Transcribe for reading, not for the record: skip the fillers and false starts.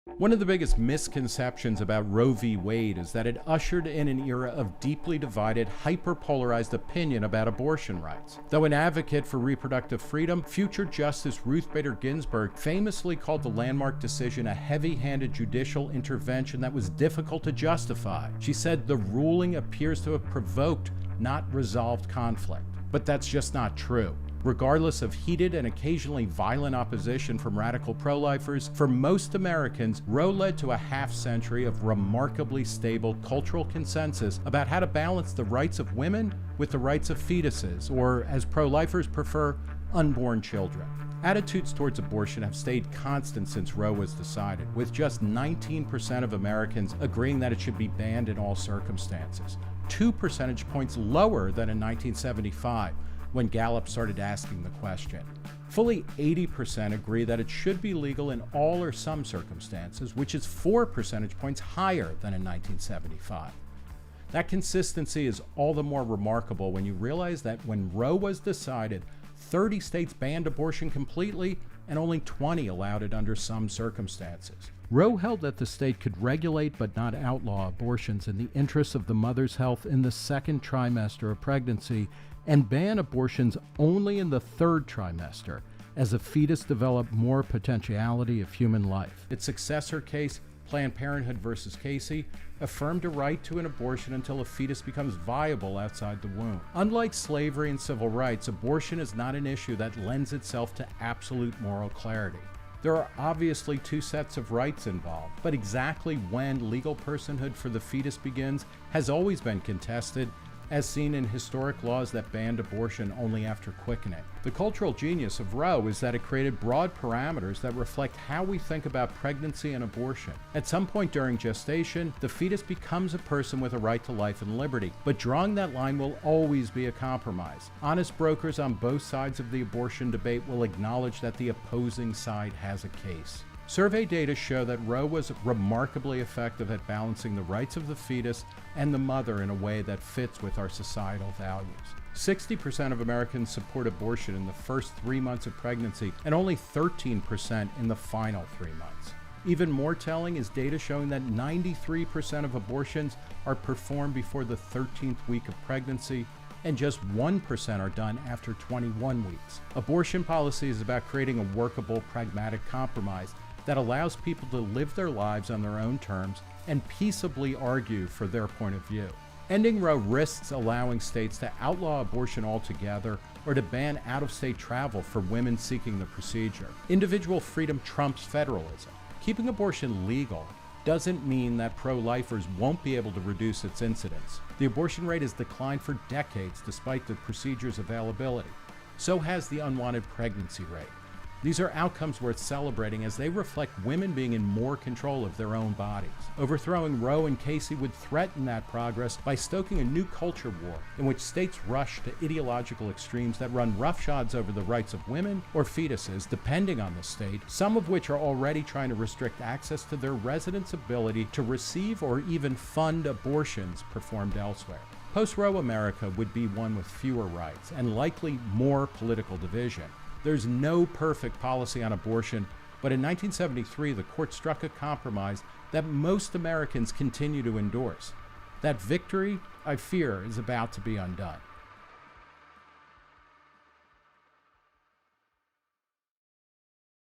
One of the biggest misconceptions about Roe v. Wade is that it ushered in an era of deeply divided, hyper-polarized opinion about abortion rights. Though an advocate for reproductive freedom, future Justice Ruth Bader Ginsburg famously called the landmark decision a heavy-handed judicial intervention that was difficult to justify. She said the ruling appears to have provoked, not resolved conflict. But that's just not true. Regardless of heated and occasionally violent opposition from radical pro-lifers, for most Americans, Roe led to a half-century of remarkably stable cultural consensus about how to balance the rights of women with the rights of fetuses, or as pro-lifers prefer, unborn children. Attitudes towards abortion have stayed constant since Roe was decided, with just 19% of Americans agreeing that it should be banned in all circumstances, 2 percentage points lower than in 1975. When Gallup started asking the question. Fully 80% agree that it should be legal in all or some circumstances, which is 4 percentage points higher than in 1975. That consistency is all the more remarkable when you realize that when Roe was decided, 30 states banned abortion completely and only 20 allowed it under some circumstances. Roe held that the state could regulate but not outlaw abortions in the interests of the mother's health in the second trimester of pregnancy and ban abortions only in the third trimester as a fetus developed more potentiality of human life. Its successor case, Planned Parenthood versus Casey, affirmed a right to an abortion until a fetus becomes viable outside the womb. Unlike slavery and civil rights, abortion is not an issue that lends itself to absolute moral clarity. There are obviously 2 sets of rights involved, but exactly when legal personhood for the fetus begins has always been contested, as seen in historic laws that banned abortion only after quickening. The cultural genius of Roe is that it created broad parameters that reflect how we think about pregnancy and abortion. At some point during gestation, the fetus becomes a person with a right to life and liberty, but drawing that line will always be a compromise. Honest brokers on both sides of the abortion debate will acknowledge that the opposing side has a case. Survey data show that Roe was remarkably effective at balancing the rights of the fetus and the mother in a way that fits with our societal values. 60% of Americans support abortion in the first 3 months of pregnancy and only 13% in the final 3 months. Even more telling is data showing that 93% of abortions are performed before the 13th week of pregnancy, and just 1% are done after 21 weeks. Abortion policy is about creating a workable, pragmatic compromise that allows people to live their lives on their own terms and peaceably argue for their point of view. Ending Roe risks allowing states to outlaw abortion altogether or to ban out-of-state travel for women seeking the procedure. Individual freedom trumps federalism. Keeping abortion legal doesn't mean that pro-lifers won't be able to reduce its incidence. The abortion rate has declined for decades despite the procedure's availability. So has the unwanted pregnancy rate. These are outcomes worth celebrating as they reflect women being in more control of their own bodies. Overthrowing Roe and Casey would threaten that progress by stoking a new culture war in which states rush to ideological extremes that run roughshods over the rights of women or fetuses, depending on the state, some of which are already trying to restrict access to their residents' ability to receive or even fund abortions performed elsewhere. Post-Roe America would be one with fewer rights and likely more political division. There's no perfect policy on abortion, but in 1973, the court struck a compromise that most Americans continue to endorse. That victory, I fear, is about to be undone.